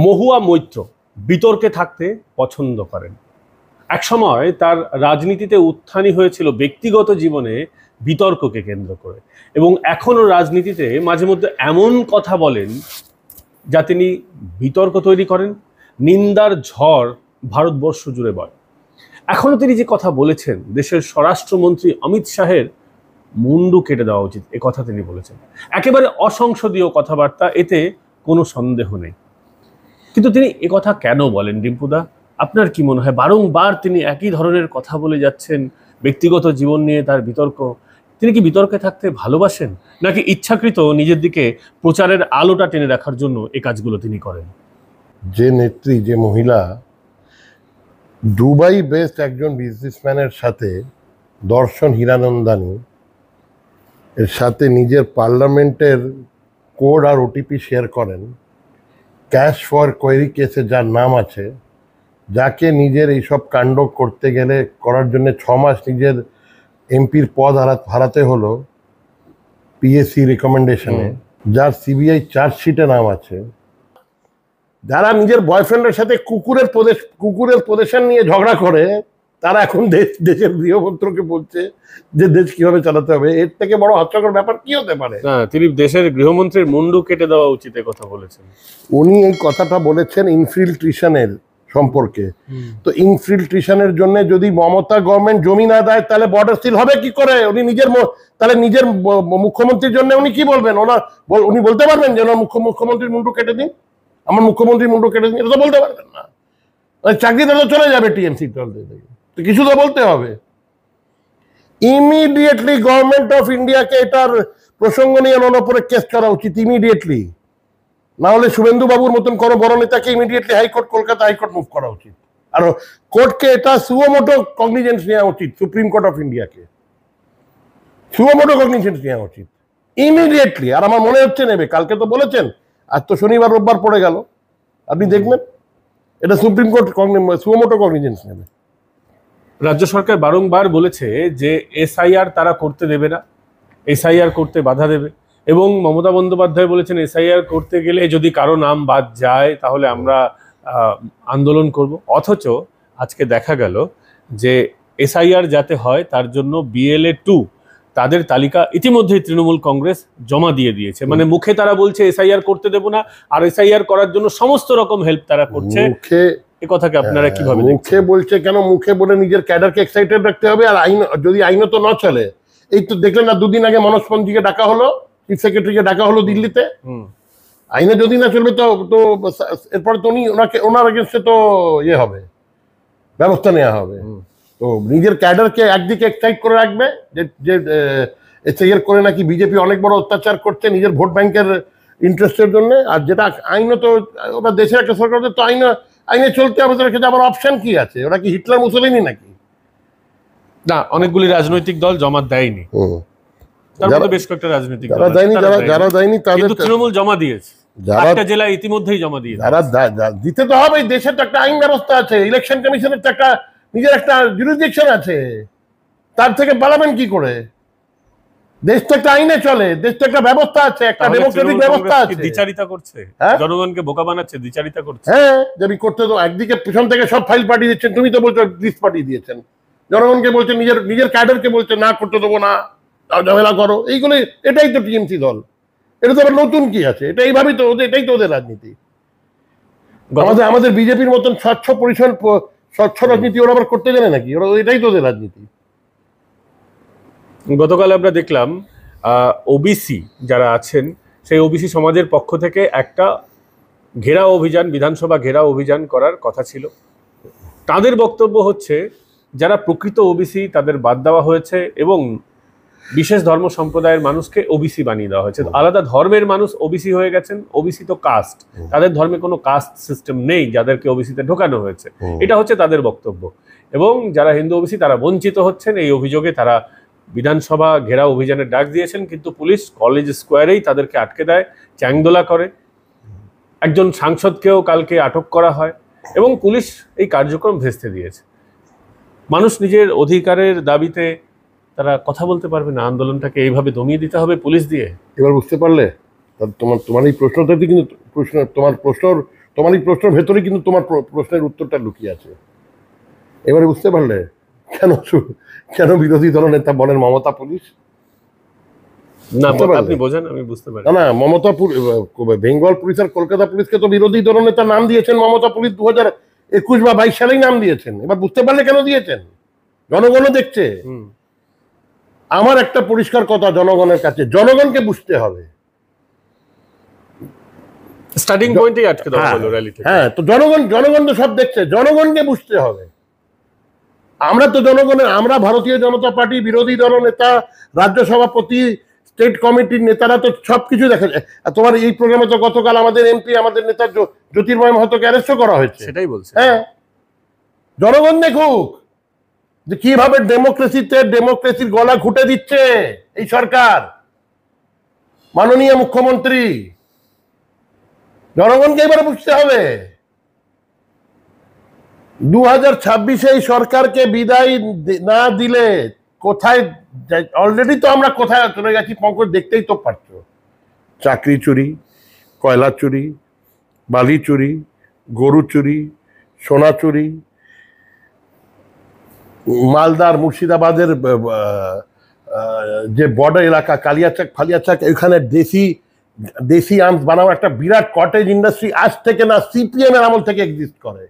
মহুয়া মৈত্র বিতর্কে থাকতে পছন্দ করেন। একসময় তার রাজনীতিতে উত্থানই হয়েছিল ব্যক্তিগত জীবনে বিতর্ককে কেন্দ্র করে, এবং এখনও রাজনীতিতে মাঝে মধ্যে এমন কথা বলেন যা তিনি বিতর্ক তৈরি করেন। নিন্দার ঝড় ভারতবর্ষ জুড়ে বয়। এখনও তিনি যে কথা বলেছেন, দেশের স্বরাষ্ট্রমন্ত্রী অমিত শাহের মুন্ডু কেটে দেওয়া উচিত, এ কথা তিনি বলেছেন। একেবারে অসংসদীয় কথাবার্তা, এতে কোনো সন্দেহ নেই। কিন্তু তিনি এ কথা কেন বলেন ডিম্পুদা? আপনার কি মনে হয় বারংবার তিনি একই ধরনের কথা বলে যাচ্ছেন, ব্যক্তিগত জীবন নিয়ে তার বিতর্ক? তিনি কি বিতর্কে থাকতে ভালোবাসেন, নাকি ইচ্ছাকৃত নিজের দিকে প্রচারের আলোটা টেনে রাখার জন্য এই কাজগুলো তিনি করেন? যে নেত্রী, যে মহিলা দুবাই বেসড একজন বিজনেসম্যানের সাথে, দর্শন হীরানন্দানী এর সাথে নিজের পার্লামেন্টের কোড আর ওটিপি শেয়ার করেন, ক্যাশ ফর কোয়েরি কেসে যার নাম আছে, যাকে নিজের এইসব কাণ্ড করতে গেলে করার জন্য 6 মাস নিজের এমপির পদ হারাতে হলো পিএসসি রিকমেন্ডেশনে, যার সিবিআই চার্জশিটে নাম আছে, যারা নিজের বয়ফ্রেন্ডের সাথে কুকুরের পজিশন নিয়ে ঝগড়া করে, তারা এখন দেশের গৃহমন্ত্রীকে বলছে যে দেশ কিভাবে চালাতে হবে। এর থেকে বড় হাস্যকর ব্যাপার কি হতে পারে? তিনি দেশের গৃহমন্ত্রীর মুন্ডু কেটে দেওয়া উচিত কথা বলেছেন। উনি এই কথাটা বলেছেন ইনফিল্ট্রেশনের সম্পর্কে। তো ইনফিল্ট্রেশনের জন্য যদি মমতা গভর্নমেন্ট জমি না দেয়, তাহলে বর্ডার সিল হবে কি করে? উনি তাহলে নিজের মুখ্যমন্ত্রীর জন্য উনি কি বলবেন? উনি বলতে পারবেন যে ওনার মুখ্যমন্ত্রীর মুন্ডু কেটে দিন, আমার মুখ্যমন্ত্রীর মুন্ডু কেটে দিন? এটা তো বলতে পারবেন না। চাকরিটা তো চলে যাবে টিএমসি দল থেকে, তো কিছু তো বলতে হবে। ইমিডিয়েটলি গভর্নমেন্ট অফ ইন্ডিয়াকে এটার প্রসঙ্গ নিয়ে ওনার উপরে কেস করা উচিত, ইমিডিয়েটলি। না হলে শুভেন্দু বাবুর মতন কোনো বড় নেতাকে ইমিডিয়েটলি কলকাতা হাইকোর্ট মুভ করা উচিত। আর কোর্টকে এটা সুমোটো কগনিজেন্স নেওয়া উচিত, সুপ্রিম কোর্ট অফ ইন্ডিয়াকে সুমোটো কগনিজেন্স নেওয়া উচিত ইমিডিয়েটলি। আর আমার মনে হচ্ছে নেবে, কালকে তো বলেছেন, আজ তো শনিবার রোববার পড়ে গেল, আপনি দেখবেন এটা সুপ্রিম কোর্ট সুমোটো কগনিজেন্স নেবে। রাজ্য সরকার বারংবার বলেছে যে এসআইআর তারা করতে দেবে না, এসআইআর করতে বাধা দেবে, এবং মমতা বন্দ্যোপাধ্যায় বলেছেন এসআইআর করতে গেলে যদি কারো নাম বাদ যায় তাহলে আমরা আন্দোলন করব। অথচ আজকে দেখা গেল যে এসআইআর যাতে হয় তার জন্য BLA 2 তাদের তালিকা ইতিমধ্যেই তৃণমূল কংগ্রেস জমা দিয়ে দিয়েছে। মানে মুখে তারা বলছে এসআইআর করতে দেব না, আর এসআইআর করার জন্য সমস্ত রকম হেল্প তারা করছে। এ কথাকে আপনারা কিভাবে দেখছেন? মুখে বলছে কেন? মুখে বলে নিজের ক্যাডারকে এক্সাইটেড রাখতে হবে। আর যদি আইনত না চলে, এই তো দেখলেন না, 2 দিন আগে মনোজ পন্থীকে ডাকা হলো, চিফ সেক্রেটারিকে ডাকা হলো দিল্লিতে। আইনে যদি না চলবে তো এরপরে তো ওনার এগেন্স্টে তো হবে, ব্যবস্থা নেওয়া হবে। তো নিজের ক্যাডারকে একদিকে এক্সাইট করে রাখবে যে এসআইআর করে নাকি বিজেপি অনেক বড় অত্যাচার করছে নিজের ভোট ব্যাংকের ইন্টারেস্টের জন্য। আর যেটা আইনত, ওটা দেশের একটা সরকার, তো আইনে চলতে হবে। তার আবার অপশন কি আছে? ওরা কি হিটলার মুসলিনি নাকি? না, অনেকগুলি রাজনৈতিক দল জমা দেয়নি, তার মধ্যে বেশ কয়েকটা রাজনৈতিক দল যারা দেয়নি তাদের তৃণমূল জমা দিয়েছে, একটা জেলায় ইতিমধ্যেই জমা দিয়েছে। যারা দিতে তো হবে, দেশের তো একটা আইন ব্যবস্থা আছে, ইলেকশন কমিশনের তো একটা নিজের একটা জুরিসডিকশন আছে, তার থেকে পালাবেন কি করে? দেশ তো একটা আইনে চলে, দেশ তো একটা ব্যবস্থা আছে, একটা ডেমোক্রেটিক ব্যবস্থা আছে। দ্বিচারিতা করছে, জনগণকে বোকা বানাচ্ছে, দ্বিচারিতা করছে। হ্যাঁ, যদি করতে তো একদিকে পিছন থেকে সব ফাইল পাঠিয়ে দিচ্ছেন, তুমি তো বলছো লিস্ট পাঠিয়ে দিয়েছেন, জনগণকে বলছেন, নিজের ক্যাডারকে বলছে না করতে দেবো না, ঝামেলা করো, এইগুলো। এটাই তো টিএমসি দল। এটা তো আবার নতুন কি আছে? এটা এইভাবেই তো এটাই তো ওদের রাজনীতি। আমাদের বিজেপির মতন স্বচ্ছ রাজনীতি ওরা আবার করতে জানে নাকি? ওরা এটাই তো ওদের রাজনীতি। গতকাল আমরা দেখলাম ওবিসি যারা আছেন, সেই ওবিসি সমাজের পক্ষ থেকে একটা ঘেরাও অভিযান, বিধানসভা ঘেরাও অভিযান করার কথা ছিল। তাদের বক্তব্য হচ্ছে যারা প্রকৃত ওবিসি তাদের বাদ দেওয়া হয়েছে, এবং বিশেষ ধর্ম সম্প্রদায়ের মানুষকে ওবিসি বানিয়ে দেওয়া হয়েছে। আলাদা ধর্মের মানুষ ওবিসি হয়ে গেছেন। ওবিসি তো কাস্ট, তাদের ধর্মে কোনো কাস্ট সিস্টেম নেই যাদেরকে ওবিসিতে ঢোকানো হয়েছে, এটা হচ্ছে তাদের বক্তব্য। এবং যারা হিন্দু ওবিসি তারা বঞ্চিত হচ্ছেন, এই অভিযোগে তারা বিধানসভা ঘেরাও অভিযানের ডাক দিয়েছেন। কিন্তু পুলিশ কলেজ স্কোয়ারেই তাদেরকে আটকে দেয়, চ্যাংদোলা করে। একজন সাংসদকেও কালকে আটক করা হয়, এবং পুলিশ এই কার্যক্রম ভেস্তে দিয়েছে। মানুষ নিজের অধিকারের দাবিতে তারা কথা বলতে পারবে না, আন্দোলনটাকে এইভাবে দমিয়ে দিতে হবে পুলিশ দিয়ে। এবার বুঝতে পারলে? তোমার এই প্রশ্নটা কিন্তু তোমার এই প্রশ্নের ভেতরে কিন্তু তোমার প্রশ্নের উত্তরটা লুকিয়ে আছে। এবারে বুঝতে পারলে কেন কেন বিরোধী দল নেতা বলেন মমতা পুলিশ? না, বুঝতে পারলে? আপনি বোঝেন, আমি বুঝতে পারি। না না, মমতা বেঙ্গল পুলিশ আর কলকাতা পুলিশকে তো বিরোধী দল নেতা নাম দিয়েছেন মমতা পুলিশ 2021 বা 22 সালেই নাম দিয়েছেন। এবার বুঝতে পারলে কেন দিয়েছেন? জনগণও দেখছে। আমার একটা পরিষ্কার কথা জনগণের কাছে, জনগণকে বুঝতে হবে। স্টার্টিং পয়েন্টেই আটকে দেওয়া হলো র্যালি থেকে। হ্যাঁ, তো জনগণ তো সব দেখছে, জনগণকে বুঝতে হবে। আমরা ভারতীয় জনতা পার্টি, বিরোধী দল নেতা, রাজ্য সভাপতি, স্টেট কমিটির নেতারা তো সবকিছু দেখা যায়। তোমার এই প্রোগ্রামে তো গতকাল আমাদের এমপি, আমাদের নেতা জ্যোতির্ময় মাহাতোকে অ্যারেস্ট করা হয়েছে। সেটাই বলছি। হ্যাঁ, জনগণ দেখুক যে কিভাবে ডেমোক্রেসির গলা ঘুটে দিচ্ছে এই সরকার, মাননীয় মুখ্যমন্ত্রী। জনগণকে এবারে বুঝতে হবে। 2026 এই সরকারকে বিদায় না দিলে কোথায়, অলরেডি তো আমরা কোথায় চলে গেছি পঙ্কজ, দেখতেই তো পারছো। চাকরি চুরি, কয়লা চুরি, বালি চুরি, গরু চুরি, সোনা চুরি, মালদার মুর্শিদাবাদের যে বর্ডার এলাকা কালিয়াচাক ফালিয়াচাক, এখানে দেশি আর্মস বানানো একটা বিরাট কটেজ ইন্ডাস্ট্রি আজ থেকে না, সিপিএম এর আমল থেকে এক্সিস্ট করে,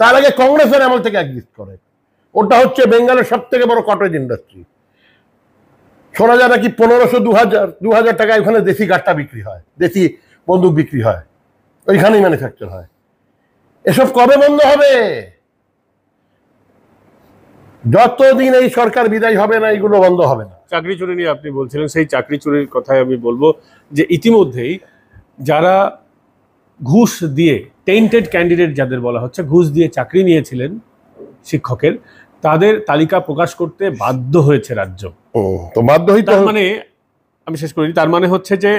তার আগে কংগ্রেসের আমল থেকে এক্সিস্ট করে। ওটা হচ্ছে বেঙ্গলের সব থেকে বড় কটেজ ইন্ডাস্ট্রি। শোনা যায় নাকি 1500 2000 টাকায় ওখানে দেশি গাট্টা বিক্রি হয়, দেশি বন্দুক বিক্রি হয়, ওইখানেই ম্যানুফ্যাকচার হয়। এসব কবে বন্ধ হবে? যতদিন এই সরকার বিদায় হবে না, এগুলো বন্ধ হবে না। চাকরি চুরি নিয়ে আপনি বলছিলেন, সেই চাকরি চুরির কথাই আমি বলবো যে ইতিমধ্যেই যারা ঘুষ দিয়ে টেন্টেড ক্যান্ডিডেট যাদের বলা হচ্ছে, ঘুষ দিয়ে চাকরি নিয়েছিলেন শিক্ষকের, তাদের তালিকা প্রকাশ করতে বাধ্য হয়েছে রাজ্য। তো বাধ্য হইতে, তার মানে আমি শেষ করি, তার মানে হচ্ছে যে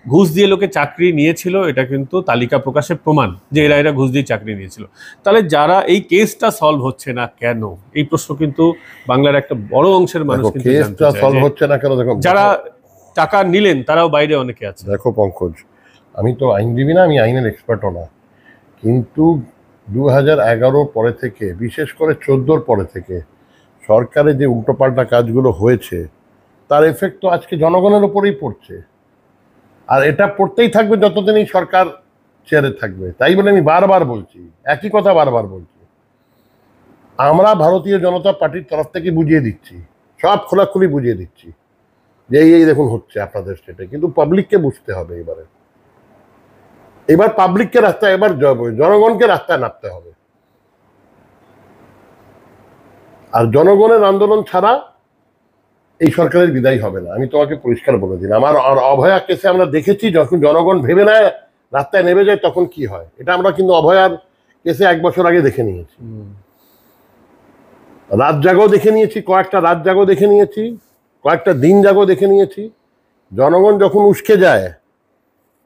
ঘুষ দিয়ে লোকে চাকরি নিয়েছিল, এটা কিন্তু তালিকা প্রকাশের প্রমাণ যে এরা ঘুষ দিয়ে চাকরি নিয়েছিল। তাহলে যারা এই কেসটা সলভ হচ্ছে না কেন, এই প্রশ্ন কিন্তু বাংলার একটা বড় অংশের মানুষ কিন্তু জানতে চায়। সলভ হচ্ছে না কেন? দেখো, যারা টাকা নিলেন তারাও বাইরে অনেকে আছে। দেখো পঙ্কজ, আমি তো আইনজীবী না, আমি আইনের এক্সপার্টও না, কিন্তু 2011 পরে থেকে, বিশেষ করে 14 পরে থেকে সরকারের যে উল্টোপাল্টা কাজগুলো হয়েছে, তার এফেক্ট তো আজকে জনগণের উপরেই পড়ছে। আর এটা পড়তেই থাকবে যতদিন এই সরকার চেয়ারে থাকবে। তাই বলে আমি বারবার বলছি, একই কথা বারবার বলছি, আমরা ভারতীয় জনতা পার্টির তরফ থেকে বুঝিয়ে দিচ্ছি, সব খোলাখুলি বুঝিয়ে দিচ্ছি যে এই দেখুন হচ্ছে আপনাদের স্টেটে, কিন্তু পাবলিককে বুঝতে হবে। এবার পাবলিককে রাস্তায়, এবার জনগণকে রাস্তায় নামতে হবে। আর জনগণের আন্দোলন ছাড়া এই সরকারের বিদায় হবে না, আমি তোমাকে পরিষ্কার বলে দিলাম। আর অভয়া কেসে আমরা দেখেছি, যখন জনগণ ভেবে নেয়, রাস্তায় নেমে যায়, তখন কি হয়। এটা আমরা কিন্তু অভয়ার কেসে 1 বছর আগে দেখে নিয়েছি, রাত জাগো দেখে নিয়েছি, কয়েকটা রাত জাগো দেখে নিয়েছি, কয়েকটা দিন জাগো দেখে নিয়েছি। জনগণ যখন উস্কে যায়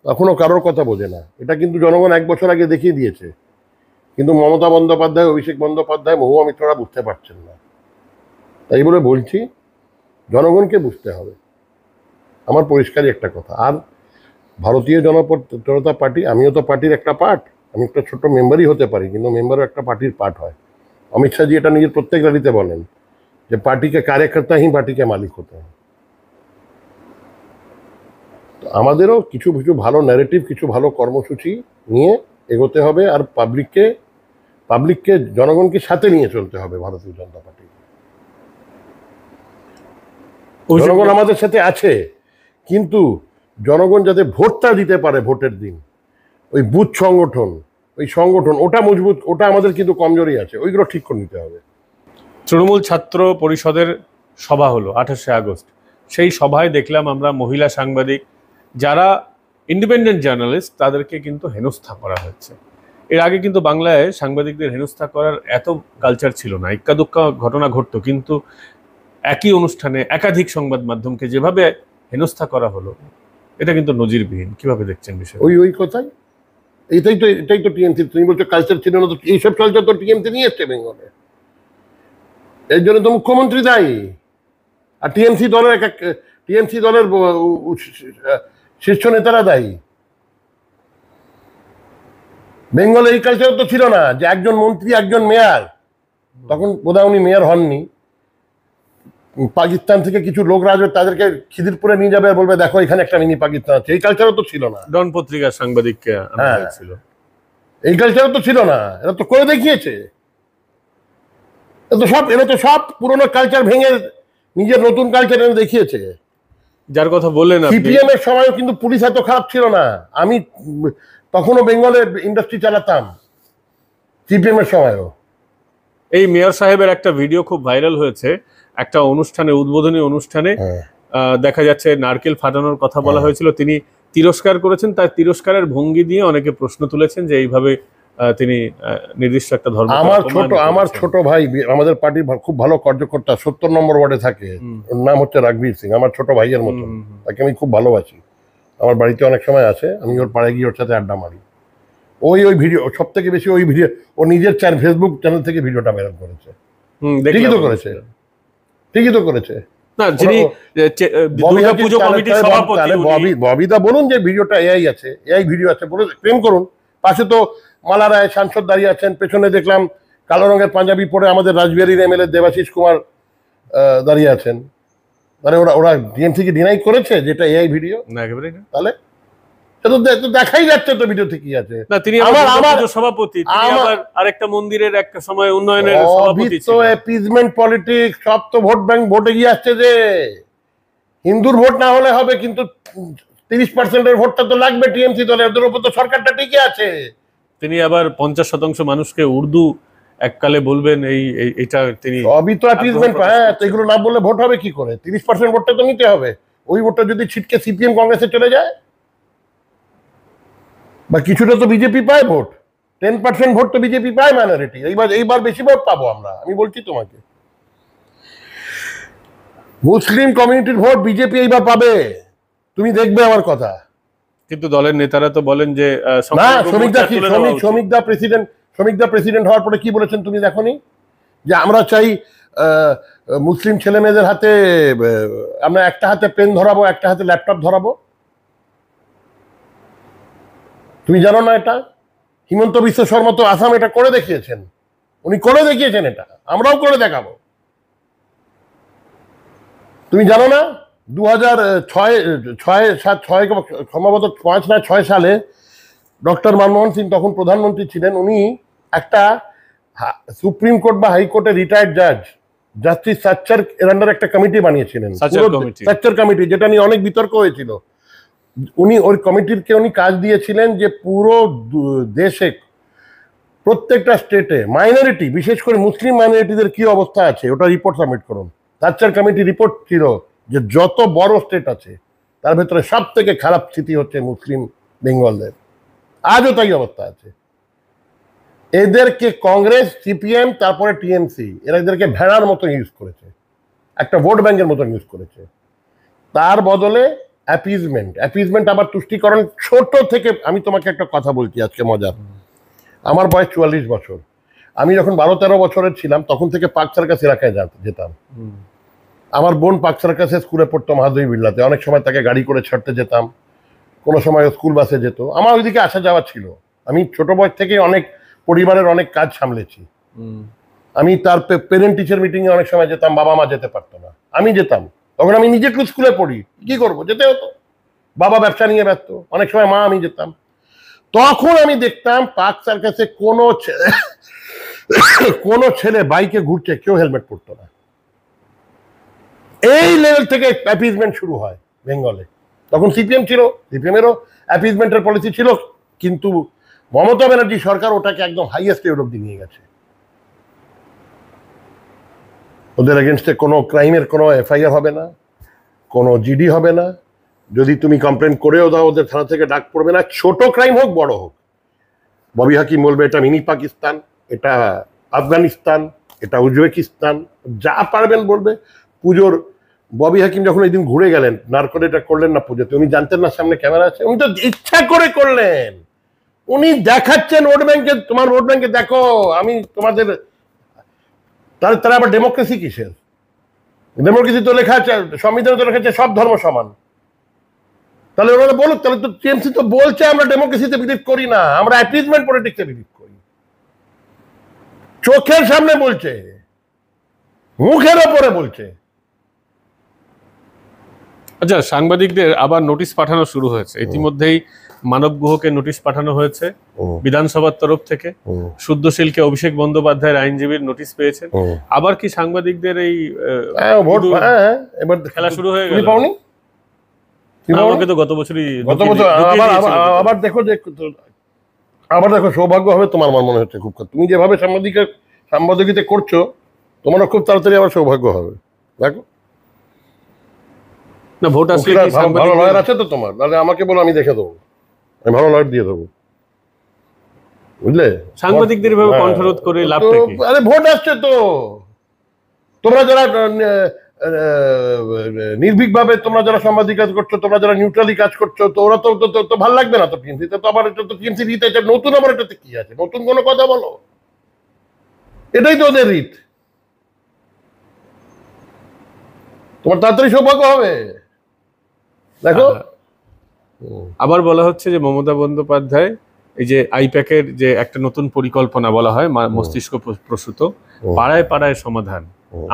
তখনও কারোর কথা বোঝে না। এটা কিন্তু জনগণ 1 বছর আগে দেখিয়ে দিয়েছে, কিন্তু মমতা বন্দ্যোপাধ্যায়, অভিষেক বন্দ্যোপাধ্যায়, মহুয়া মিত্ররা বুঝতে পারছেন না। তাই বলে বলছি, জনগণকে বুঝতে হবে। আমার পরিষ্কারই একটা কথা। আর ভারতীয় জনতা পার্টি, আমিও তো পার্টির একটা পার্ট, আমি একটা ছোট্ট মেম্বারই হতে পারি, কিন্তু মেম্বারও একটা পার্টির পার্ট হয়। অমিত শাহজি এটা নিজের প্রত্যেক র্যালিতে বলেন যে পার্টিকে কার্যকর্তা হি পার্টিকে মালিক হতে হয়। তো আমাদেরও কিছু কিছু ভালো ন্যারেটিভ, কিছু ভালো কর্মসূচি নিয়ে এগোতে হবে। আর পাবলিককে জনগণকে সাথে নিয়ে চলতে হবে। ভারতীয় জনতা পার্টি, জনগণ আমাদের সাথে আছে, কিন্তু জনগণ যাতে ভোটটা দিতে পারে, ভোটের দিন ওই বুথ সংগঠন, ওটা মজবুত, ওটা আমাদের কিন্তু কমজোরি আছে, ওইগুলো ঠিক করে নিতে হবে। তৃণমূল ছাত্র পরিষদের সভা হলো 28শে আগস্ট। সেই সভায় দেখলাম আমরা মহিলা সাংবাদিক, যারা ইন্ডিপেন্ডেন্ট জার্নালিস্ট, তাদেরকে কিন্তু হেনস্থা করা হচ্ছে। এর আগে কিন্তু বাংলায় সাংবাদিকদের হেনস্থা করার এত কালচার ছিল না। এক্কা দুক্কা ঘটনা ঘটতো, কিন্তু একই অনুষ্ঠানে একাধিক সংবাদ মাধ্যমকে যেভাবে হেনস্থা করা হলো, এটা কিন্তু নজিরবিহীন। কিভাবে দেখছেন বিষয়? ওই কথাই, এটাই তো টিএমসি। তুমি বলছো কালচার ছিল না, তো এইসব কালচার তো টিএমসি নিয়ে এসছে বেঙ্গলে। এর জন্য তো মুখ্যমন্ত্রী দায়ী, আর টিএমসি দলের শীর্ষ নেতারা দায়ী। বেঙ্গলে এই কালচার তো ছিল না যে একজন মন্ত্রী একজন মেয়র, তখন বোধহয় উনি মেয়র হননি, পাকিস্তান থেকে কিছু লোক আসবে তাদেরকে খিদিরপুরে নিয়ে যাবে আর বলবে দেখো এখানে একটা মিনি পাকিস্তান আছে। এই কালচারও তো ছিল না। ডন পত্রিকার সাংবাদিককে আনা হ্যাঁ। হয়েছিল। এই কালচারও তো ছিল না, এরা তো করে দেখিয়েছে। এরা তো সব পুরোনো কালচার ভেঙে নিজের নতুন কালচার এনে দেখিয়েছে। যার কথা বললেন আপনি, সিপিএম এর সময়ও কিন্তু পুলিশ এত খারাপ ছিল না। আমি তখনও বেঙ্গলের ইন্ডাস্ট্রি চালাতাম সিপিএম এর সময়ও। এই মেয়র সাহেবের একটা ভিডিও খুব ভাইরাল হয়েছে, একটা অনুষ্ঠানে, উদ্বোধনী অনুষ্ঠানে দেখা যাচ্ছে নারকেল ফাটানোর কথা বলা হয়েছিল, তিনি তিরস্কার করেছেন। তার তিরস্কারের ভঙ্গি দিয়ে অনেকে প্রশ্ন তুলেছেন যে এইভাবে তিনি নির্দিষ্ট একটা ধর্ম। আমার ছোট ভাই আমাদের পার্টির খুব ভালো কার্যকর্তা 70 নম্বর ওয়ার্ডে থাকে, ওর নাম হচ্ছে রাঘবীর সিং, আমার ছোট ভাইয়ের মতো। তাকে আমি খুব ভালোবাসি, আমার বাড়িতে অনেক সময় আসে, আমি ওর পাড়ায় গিয়ে ওর সাথে আড্ডা মারি। ওই ভিডিও সব থেকে বেশি, ওই ভিডিও ও নিজের ফেসবুক চ্যানেল থেকে ভিডিওটা বের করেছে। ঠিকই তো করেছে না, যিনি দুর্গাপুজো কমিটির সভাপতি ববিদা বলুন যে ভিডিওটা এআই আছে, এআই ভিডিও আছে, বলে প্রেম করুন। পাশে তো মালা রায় সাংসদ দাঁড়িয়ে আছেন, পেছনে দেখলাম কালো রঙের পাঞ্জাবি পরে আমাদের রাজবিহারীর এমএলএ দেবাশিস কুমার দাঁড়িয়ে আছেন। মানে ওরা টিএমসি কি ডিনাই করেছে যেটা এআই ভিডিও? না, একেবারে না। তাহলে দেখাই যাচ্ছে তো ভিডিওতে কি আছে। না, তিনি আমার সভাপতি, তিনি আবার আরেকটা মন্দিরের একটা সময় উন্নয়নের সভাপতি ছিলেন। তো অ্যাপিজমেন্ট পলিটিক্স, সব তো ভোট ব্যাংক ভোটে গিয়ে আসছে যে হিন্দুর ভোট না হলে হবে, কিন্তু 30% ভোটটা তো লাগবে টিএমসি দলের, ওদের উপর তো সরকারটা টিকে আছে। তিনি আবার 50% মানুষকে উর্দু এককালে বলবেন, এইটা তিনি সবই তো অ্যাপিজমেন্ট। হ্যাঁ, তো এগুলো না বললে ভোট হবে কি করে? 30% ভোটটা তো নিতে হবে। ওই ভোটটা যদি ছিটকে সিপিএম কংগ্রেসে চলে যায়, বা কিছুটা তো বিজেপি পায় ভোট, 10% ভোট তো বিজেপি পায় মাইনরিটি। এইবার বেশি ভোট পাবো আমরা, আমি বলছি তোমাকে। মুসলিম কমিউনিটির ভোট বিজেপি এইবার পাবে, তুমি দেখবে আমার কথা। কিন্তু দলের নেতারা তো বলেন যে না, শ্রমিকদা প্রেসিডেন্ট হওয়ার পরে কি বলেছেন তুমি দেখোনি? যে আমরা চাই মুসলিম ছেলে মেয়েদের হাতে, আমরা একটা হাতে পেন ধরাবো, একটা হাতে ল্যাপটপ ধরাবো। তুমি জানো না এটা? হিমন্ত বিশ্ব শর্মা তো আসাম এটা করে দেখিয়েছেন, উনি করে দেখিয়েছেন, এটা আমরাও করে দেখাবো। তুমি জানো না 2006 সম্ভবত 5 না 6 সালে ডক্টর মনমোহন সিং তখন প্রধানমন্ত্রী ছিলেন, উনি একটা সুপ্রিম কোর্ট বা হাইকোর্টের রিটায়ার্ড জাস্টিস সাচ্চার এর আন্ডারে একটা কমিটি বানিয়েছিলেন, সাচ্চার কমিটি, যেটা নিয়ে অনেক বিতর্ক হয়েছিল। উনি ওই কমিটিকে কাজ দিয়েছিলেন যে পুরো দেশে প্রত্যেকটা স্টেটে মাইনরিটি, বিশেষ করে মুসলিম মাইনরিটিদের কি অবস্থা আছে ওটা রিপোর্ট সাবমিট করুন। সাচ্চার কমিটি রিপোর্ট ছিল যে যত বড় স্টেট আছে তার ভেতরে সব থেকে খারাপ স্থিতি হচ্ছে মুসলিম বেঙ্গলদের। আজও তাই অবস্থা আছে। এদেরকে কংগ্রেস, সিপিএম, তারপরে টিএমসি, এদেরকে ভেড়ার মতো ইউজ করেছে, একটা ভোট ব্যাংকের মতো ইউজ করেছে। তার বদলে অ্যাপিজমেন্ট আবার তুষ্টিকরণ। ছোট থেকে আমি তোমাকে একটা কথা বলছি আজকে মজার। আমার বয়স 44 বছর। আমি যখন 12-13 বছরের ছিলাম তখন থেকে পার্ক সার্কাস এলাকায় যেতাম। আমার বোন পার্ক সার্কাসে স্কুলে পড়তো মাহাদেবী বিড়লাতে, অনেক সময় তাকে গাড়ি করে ছাড়তে যেতাম, কোনো সময় স্কুল বাসে যেত। আমার ওইদিকে আসা যাওয়া ছিল। আমি ছোট বয়স থেকে অনেক পরিবারের অনেক কাজ সামলেছি। আমি তার পেরেন্ট টিচার মিটিংয়ে অনেক সময় যেতাম, বাবা মা যেতে পারতো না, আমি যেতাম। তখন আমি নিজে একটু স্কুলে পড়ি, কি করবো, যেতে হতো। বাবা ব্যবসা নিয়ে ব্যস্ত, অনেক সময় মা, আমি যেতাম। তখন আমি দেখতাম পার্ক সার্কাসে কোনো ছেলে বাইকে ঘুরছে, কেউ হেলমেট পরতো না। এই লেভেল থেকে অ্যাপিজমেন্ট শুরু হয় বেঙ্গলে। তখন সিপিএম ছিল, সিপিএমেরও অ্যাপিজমেন্টের পলিসি ছিল, কিন্তু মমতা ব্যানার্জি সরকার ওটাকে একদম হাইয়েস্ট লেভেল অব্দি নিয়ে গেছে। ওদের এগেনস্টে কোনো ক্রাইমের কোনো এফআইআর হবে না, কোনো জিডি হবে না। যদি তুমি কমপ্লেন করেও দাও ওদের থানা থেকে ডাক পড়বে না, ছোট ক্রাইম হোক বড় হোক। ববি হাকিম বলবে এটা মিনি পাকিস্তান, এটা আফগানিস্তান, এটা উজবেকিস্তান, যা পারবেন বলবে। পুজোর ববি হাকিম যখন এই দিন ঘুরে গেলেন, নারকোল এটা করলেন না পুজোতে, উনি জানতেন না সামনে ক্যামেরা আছে? উনি তো ইচ্ছা করে করলেন। উনি দেখাচ্ছেন ভোট ব্যাংকে, তোমার ভোট ব্যাংকে দেখো আমি তোমাদের। তারা আবার ডেমোক্রেসি কিসের? ডেমোক্রেসি তো লেখা আছে, সংবিধানে তো লেখা আছে সব ধর্ম সমান। তাহলে ওরা বলুক, তাহলে তো টিএমসি তো বলছে আমরা ডেমোক্রেসিতে বিলিভ করি না, আমরা অ্যাপিজমেন্ট পলিটিক্সে বিলিভ করি। চোখের সামনে বলছে, মুখের ওপরে বলছে। আচ্ছা, সাংবাদিকদের আবার নোটিশ পাঠানো শুরু হয়েছে ইতিমধ্যেই। মানব গুহকে নোটিশ পাঠানো হয়েছে বিধানসভার তরফ থেকে। শুদ্ধশীলকে অভিষেক বন্দ্যোপাধ্যায়ের আইনজীবীর নোটিশ পেয়েছেন। আবার কি সাংবাদিকদের এই এবার খেলা শুরু হয়ে গেল? আমাকে তো গত বছরই আবার দেখো যে সৌভাগ্য হবে তোমার, আমার মনে হচ্ছে খুব। তুমি যেভাবে সাংবাদিকতা করছো, তোমারও খুব তাড়াতাড়ি আবার সৌভাগ্য হবে। দেখো না, ভোট আসলে ভালো লয়ার আছে তো তোমার, তাহলে আমাকে বলো, আমি দেখে দেবো, আমি ভালো লয়ার দিয়ে দেবো, বুঝলে? সাংবাদিকদের ভাবে কণ্ঠরোধ করে লাভটা কি? আরে ভোট আসছে তো, তোমরা যারা নির্ভীক ভাবে তোমরা যারা সাংবাদিক কাজ করছো, তোমরা যারা নিউট্রালি কাজ করছো, তো ওরা তো ভালো লাগবে না তো টিএমসিতে। তো আবার এটা তো টিএমসি রীত আছে, নতুন আবার এটাতে কি আছে? নতুন কোনো কথা বলো, এটাই তো ওদের রীত। তোমার তাড়াতাড়ি সৌভাগ্য হবে। দেখো আবার বলা হচ্ছে যে মমতা বন্দ্যোপাধ্যায় এই যে আইপ্যাকের যে একটা নতুন পরিকল্পনা বলা হয় মস্তিষ্ক প্রসূত, পাড়ায় পাড়ায় সমাধান,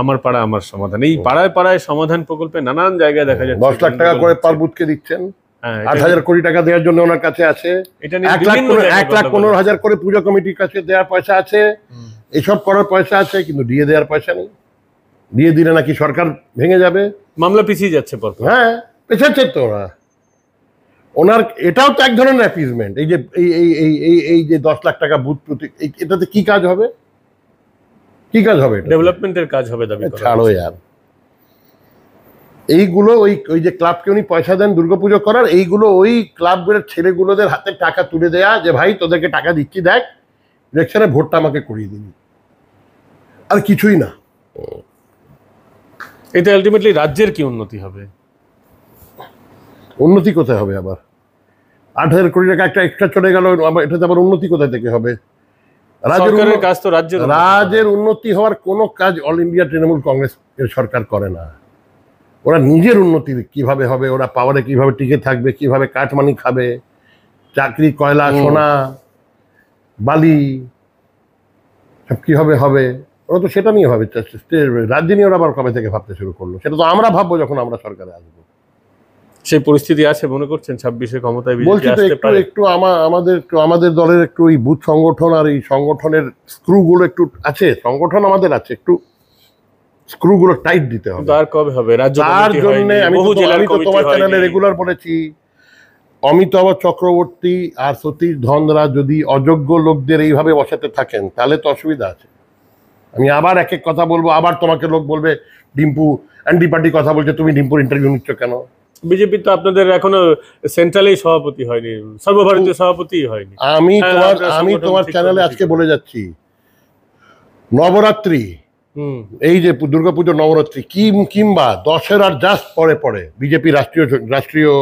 আমার পাড়া আমার সমাধান, এই পাড়ায় পাড়ায় সমাধান প্রকল্পে নানান জায়গায় দেখা যাচ্ছে 10 লাখ টাকা করে পার বুথকে দিচ্ছেন। 8,000 কোটি টাকা দেওয়ার জন্য ওনার কাছে আছে। 1,15,000 করে পূজা কমিটির কাছে দেওয়ার পয়সা আছে, এসব করার পয়সা আছে, কিন্তু দিয়ে দেওয়ার পয়সা নেই। দিয়ে দিলে নাকি সরকার ভেঙে যাবে, মামলা পিছিয়ে যাচ্ছে। হ্যাঁ, পেছাচ্ছে তো ওরা। ওনার এটাও তো এক ধরনের অ্যাপিজমেন্ট। এই যে এই যে 10 লাখ টাকা বুথ প্রতি, এটাতে কি কাজ হবে? কি কাজ হবে? ডেভেলপমেন্টের কাজ হবে দাবি করা। ছাড়ো यार, এইগুলো ওই যে ক্লাবকে উনি পয়সা দেন দুর্গাপুজো করার, এইগুলো ওই ক্লাবগুলোর ছেলেগুলোদের হাতে টাকা তুলে দেয়া, যে ভাই তোদেরকে টাকা দিচ্ছি, দেখ ইলেকশনে ভোটটা আমাকে করিয়ে দিবি, আর কিছুই না। এটা আলটিমেটলি রাজ্যের কি উন্নতি হবে? উন্নতি কোথায় হবে? আবার 8,000 কোটি টাকা একটা এক্সট্রা চলে গেল, এটাতে আবার উন্নতি কোথায় থেকে হবে? সরকারের কাজ তো রাজ্যের উন্নতি হওয়ার কোনো কাজ অল ইন্ডিয়া তৃণমূল কংগ্রেস এর সরকার করে না। ওরা নিজের উন্নতি কিভাবে হবে, ওরা পাওয়ারে কিভাবে টিকে থাকবে, কিভাবে কাটমানি খাবে, চাকরি, কয়লা, সোনা, বালি সব কিভাবে হবে, ওরা তো সেটা নিয়ে ভাবে। রাজ্য নিয়ে ওরা আবার কবে থেকে ভাবতে শুরু করলো? সেটা তো আমরা ভাববো যখন আমরা সরকারে আসবো। সেই পরিস্থিতি আছে মনে করছেন 26-এ ক্ষমতায় বলছি তো? একটু আমাদের দলের একটু এই বুথ সংগঠন আর এই সংগঠনের স্ক্রুগুলো একটু আছে, সংগঠন আমাদের আছে, একটু স্ক্রুগুলো টাইট দিতে হবে। আর কবে হবে? তার জন্য আমি তো তোমার চ্যানেলে রেগুলার বলেছি, অমিতাভ চক্রবর্তী আর সতীশ ধনরা যদি অযোগ্য লোকদের এইভাবে বসাতে থাকেন, তাহলে তো অসুবিধা আছে। আমি আবার এক এক কথা বলবো, আবার তোমাকে লোক বলবে ডিম্পু অ্যান্টি পার্টি কথা বলছে, তুমি ডিম্পুর ইন্টারভিউ নিচ্ছ কেন? বিজেপি তো আপনাদের এখনো সেন্ট্রালেই সভাপতি হয়নি, সর্বভারতীয় সভাপতি হয়নি। আমি তোমার চ্যানেলে আজকে বলে যাচ্ছি, নবরাত্রি, এই যে দুর্গাপুজো নবরাত্রি কিংবা দশেরার জাস্ট পরে বিজেপি রাষ্ট্রীয়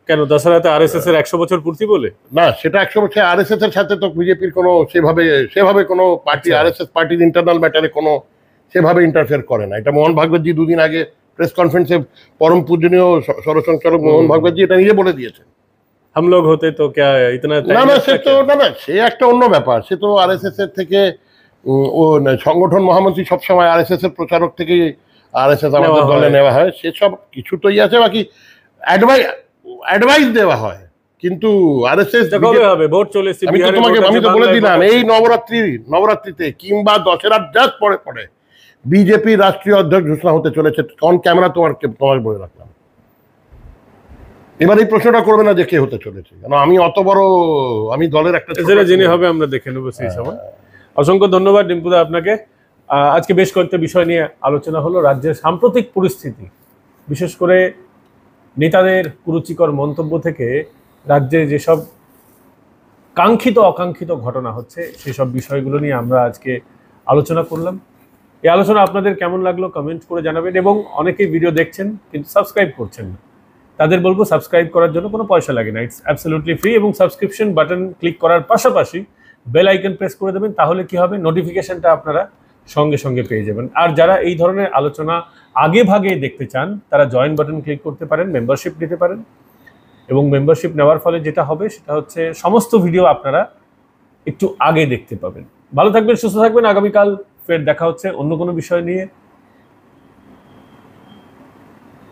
কেন দশেরাতে আরএসএস এর 100 বছর পূর্তি বলে না, সেটা 100 বছর আরএসএস এর সাথে তো বিজেপির কোনো সেভাবে কোনো পার্টি, আরএসএস পার্টির ইন্টারনাল ম্যাটারে কোনো সেভাবে ইন্টারফেয়ার করে না। এটা মোহন ভাগবতজি দুদিন আগে প্রেস কনফারেন্সে পরম পূজনীয় সরসংচালক মোহন ভাগবতজি এটা নিজে বলে দিয়েছেন। हम लोग होते तो क्या इतना না সে একটা অন্য ব্যাপার। সে তো আরএসএস এর থেকে সংগঠন মহামন্ত্রী সবসময় আরএসএস এর প্রচারক থেকে আরএসএস আমাদের দলে নেওয়া হয়, সেসব কিছু তোই আছে, বাকি অ্যাডভাইস দেওয়া হয়। কিন্তু আরএসএস হবে ভোট চলে এসেছে, আমি তো বলে দিলাম, এই নবরাত্রিতে কিংবা দশেরার জাস্ট পরে বিজেপি রাষ্ট্রীয় অধ্যক্ষ ঘোষণা হতে চলেছে। অন ক্যামেরা তোমার বলে রাখলাম। এবার এই প্রশ্নটা করবে না যে কে হতে চলেছে, কারণ আমি অত বড়, আমি দলের একটা যিনি হবে আমরা দেখে নেবো সেই সময়। অসংখ্য ধন্যবাদ ডিম্পুদা আপনাকে। আজকে বেশ কয়েকটা বিষয় নিয়ে আলোচনা হলো। রাজ্যের সাম্প্রতিক পরিস্থিতি, বিশেষ করে নেতাদের কুরুচিকর মন্তব্য থেকে রাজ্যে যেসব কাঙ্ক্ষিত অকাঙ্ক্ষিত ঘটনা হচ্ছে, সেসব বিষয়গুলো নিয়ে আমরা আজকে আলোচনা করলাম। এই আলোচনা আপনাদের কেমন লাগলো কমেন্ট করে জানাবেন, এবং অনেকেই ভিডিও দেখছেন কিন্তু সাবস্ক্রাইব করছেন না, তাদের বলবো সাবস্ক্রাইব করার জন্য কোনো পয়সা লাগে না, ইটস অ্যাবসলিউটলি ফ্রি। এবং সাবস্ক্রিপশন বাটন ক্লিক করার পাশাপাশি বেল আইকন প্রেস করে দেবেন, তাহলে কি হবে, নোটিফিকেশনটা আপনারা সঙ্গে সঙ্গে পেয়ে যাবেন। আর যারা এই ধরনের আলোচনা আগে ভাগে দেখতে চান, তারা জয়েন বাটন ক্লিক করতে পারেন, মেম্বারশিপ নিতে পারেন। এবং মেম্বারশিপ নেওয়ার ফলে যেটা হবে সেটা হচ্ছে সমস্ত ভিডিও আপনারা একটু আগে দেখতে পাবেন। ভালো থাকবেন, সুস্থ থাকবেন। আগামীকাল ফের দেখা হচ্ছে অন্য কোনো বিষয় নিয়ে।